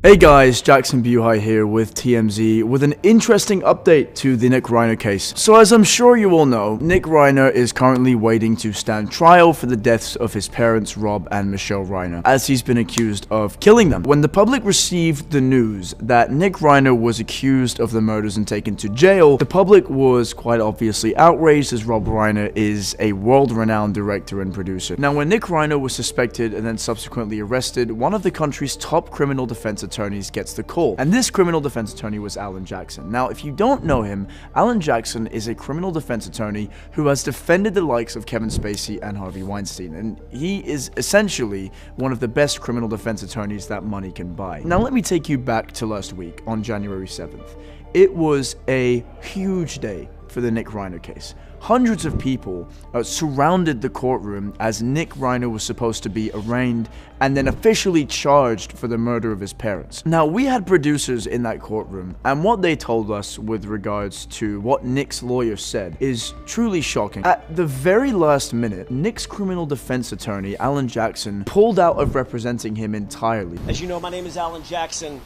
Hey guys, Jackson Buhai here with TMZ with an interesting update to the Nick Reiner case. So as I'm sure you all know, Nick Reiner is currently waiting to stand trial for the deaths of his parents Rob and Michelle Reiner, as he's been accused of killing them. When the public received the news that Nick Reiner was accused of the murders and taken to jail, the public was quite obviously outraged, as Rob Reiner is a world-renowned director and producer. Now, when Nick Reiner was suspected and then subsequently arrested, one of the country's top criminal defense attorneys gets the call, and this criminal defense attorney was Alan Jackson. Now, if you don't know him, Alan Jackson is a criminal defense attorney who has defended the likes of Kevin Spacey and Harvey Weinstein, and he is essentially one of the best criminal defense attorneys that money can buy. Now, let me take you back to last week on January 7th. It was a huge day for the Nick Reiner case. Hundreds of people surrounded the courtroom as Nick Reiner was supposed to be arraigned and then officially charged for the murder of his parents. Now, we had producers in that courtroom, and what they told us with regards to what Nick's lawyer said is truly shocking. At the very last minute, Nick's criminal defense attorney, Alan Jackson, pulled out of representing him entirely. As you know, my name is Alan Jackson.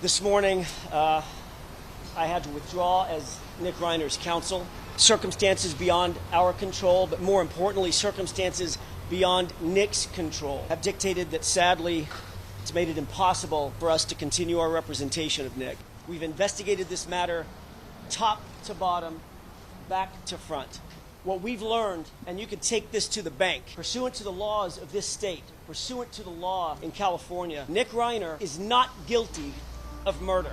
This morning, I had to withdraw as Nick Reiner's counsel. Circumstances beyond our control, but more importantly, circumstances beyond Nick's control, have dictated that, sadly, it's made it impossible for us to continue our representation of Nick. We've investigated this matter top to bottom, back to front. What we've learned, and you can take this to the bank, pursuant to the laws of this state, pursuant to the law in California, Nick Reiner is not guilty of murder.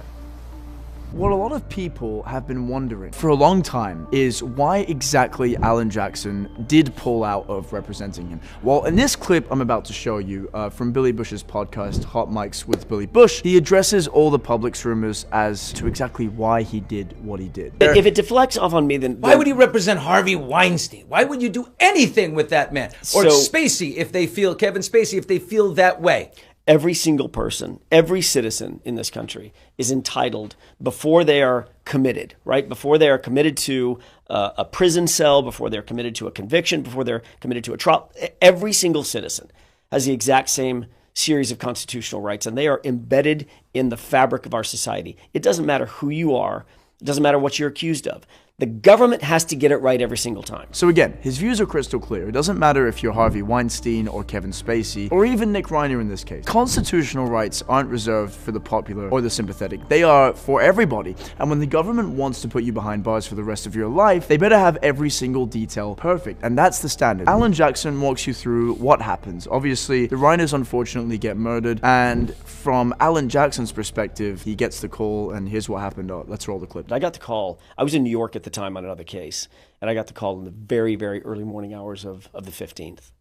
What a lot of people have been wondering for a long time is why exactly Alan Jackson did pull out of representing him. Well, in this clip I'm about to show you from Billy Bush's podcast, Hot Mics with Billy Bush, he addresses all the public's rumors as to exactly why he did what he did. If it deflects off on me, then... Why would he represent Harvey Weinstein? Why would you do anything with that man? Or Spacey, if they feel, Kevin Spacey, if they feel that way. Every single person, every citizen in this country is entitled, before they are committed, right? Before they are committed to a prison cell, before they're committed to a conviction, before they're committed to a trial, every single citizen has the exact same series of constitutional rights, and they are embedded in the fabric of our society. It doesn't matter who you are. It doesn't matter what you're accused of. The government has to get it right every single time. So again, his views are crystal clear. It doesn't matter if you're Harvey Weinstein or Kevin Spacey, or even Nick Reiner in this case. Constitutional rights aren't reserved for the popular or the sympathetic. They are for everybody. And when the government wants to put you behind bars for the rest of your life, they better have every single detail perfect. And that's the standard. Alan Jackson walks you through what happens. Obviously, the Reiners unfortunately get murdered, and from Alan Jackson's perspective, he gets the call, and here's what happened. Let's roll the clip. I got the call. I was in New York at the time on another case, and I got the call in the very, very early morning hours of the 15th.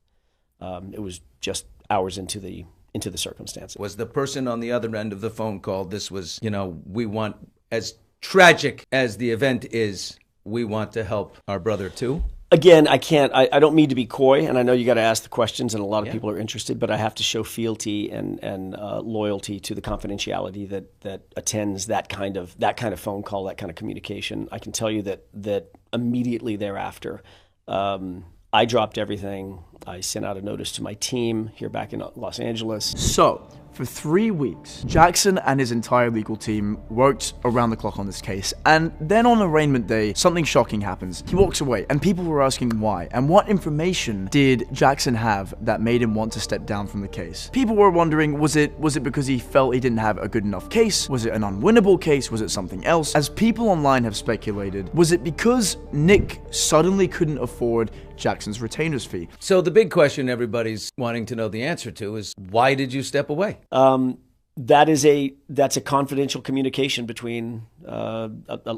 It was just hours into the circumstances. Was the person on the other end of the phone call, this was, we want, as tragic as the event is, we want to help our brother too? Again, I can't, I don't mean to be coy, and I know you got to ask the questions, and a lot of people are interested, but I have to show fealty and loyalty to the confidentiality that attends that kind of phone call, that kind of communication. I can tell you that immediately thereafter, I dropped everything. I sent out a notice to my team here back in Los Angeles. So, for 3 weeks, Jackson and his entire legal team worked around the clock on this case, and then on arraignment day, something shocking happens. He walks away, and people were asking why, and what information did Jackson have that made him want to step down from the case? People were wondering, was it because he felt he didn't have a good enough case? Was it an unwinnable case? Was it something else? As people online have speculated, was it because Nick suddenly couldn't afford Jackson's retainer's fee? So the big question everybody's wanting to know the answer to is, why did you step away? That's a confidential communication between a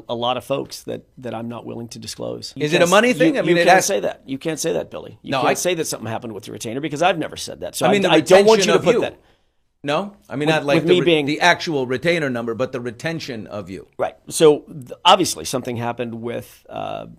lot of folks that I'm not willing to disclose. Is it a money thing? You can't say that. You can't say that, Billy. You can't say that something happened with the retainer, because I've never said that. So I don't want you to put that. No? I mean, not like the actual retainer number, but the retention of you. Right. So obviously something happened with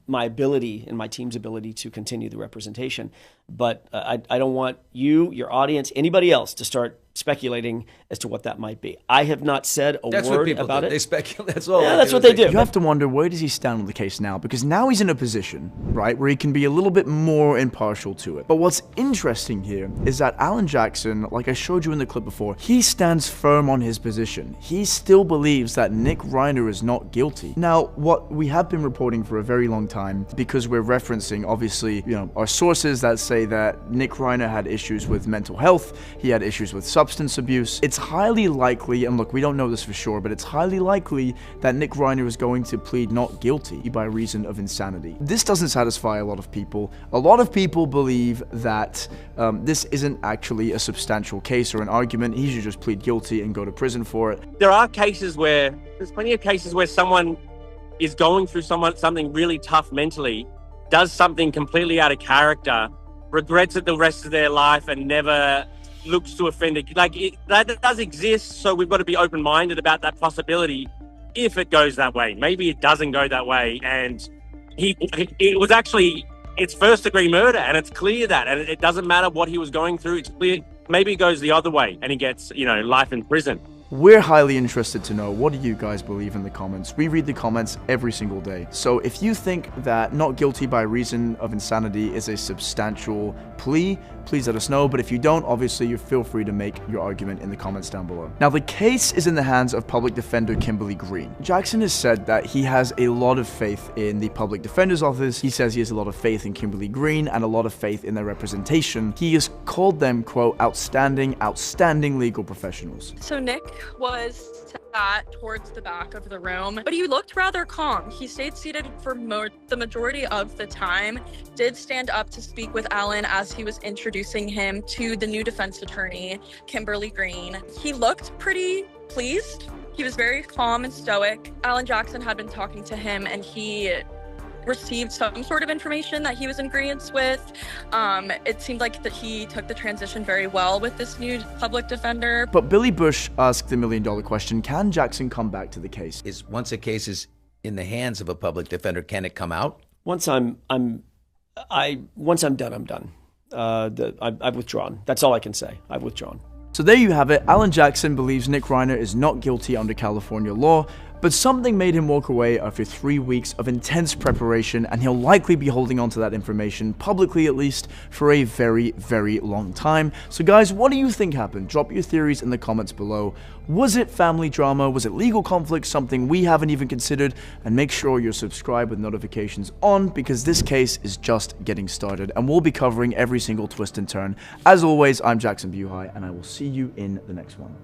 my ability and my team's ability to continue the representation. But I don't want you, your audience, anybody else to start speculating as to what that might be. I have not said a That's what word people about do. it. They speculate. That's all. Yeah, that's what they do. You have to wonder, where does he stand on the case now? Because now he's in a position, right, where he can be a little bit more impartial to it. But what's interesting here is that Alan Jackson, like I showed you in the clip before, he stands firm on his position. He still believes that Nick Reiner is not guilty. Now, what we have been reporting for a very long time, because we're referencing, obviously, our sources that say that Nick Reiner had issues with mental health, he had issues with substance abuse. It's highly likely, and look, we don't know this for sure, but it's highly likely that Nick Reiner is going to plead not guilty by reason of insanity. This doesn't satisfy a lot of people. A lot of people believe that this isn't actually a substantial case or an argument. He should just plead guilty and go to prison for it. There's plenty of cases where someone is going through something really tough mentally, does something completely out of character, regrets it the rest of their life, and never looks to offend it. That does exist, so we've got to be open-minded about that possibility if it goes that way. Maybe it doesn't go that way, and it's first-degree murder, and it's clear that, and it doesn't matter what he was going through. It's clear. Maybe it goes the other way, and he gets, life in prison. We're highly interested to know, what do you guys believe in the comments? We read the comments every single day. So if you think that not guilty by reason of insanity is a substantial plea, please let us know. But if you don't, obviously, you feel free to make your argument in the comments down below. Now, the case is in the hands of public defender Kimberly Green. Jackson has said that he has a lot of faith in the public defender's office. He says he has a lot of faith in Kimberly Green and a lot of faith in their representation. He has called them, quote, outstanding legal professionals. So Nick was sat towards the back of the room, but he looked rather calm. He stayed seated for the majority of the time, did stand up to speak with Alan as he was introducing him to the new defense attorney, Kimberly Green. He looked pretty pleased. He was very calm and stoic. Alan Jackson had been talking to him, and he received some sort of information that he was in agreement with. It seemed like that he took the transition very well with this new public defender. But Billy Bush asked the million-dollar question, can Jackson come back to the case? Once a case is in the hands of a public defender, can it come out? Once I'm done, I'm done. I've withdrawn. That's all I can say. I've withdrawn. So there you have it. Alan Jackson believes Nick Reiner is not guilty under California law, but something made him walk away after 3 weeks of intense preparation, and he'll likely be holding on to that information, publicly at least, for a very, very long time. So guys, what do you think happened? Drop your theories in the comments below. Was it family drama? Was it legal conflict? Something we haven't even considered? And make sure you're subscribed with notifications on, because this case is just getting started, and we'll be covering every single twist and turn. As always, I'm Jackson Buhai, and I will see you in the next one.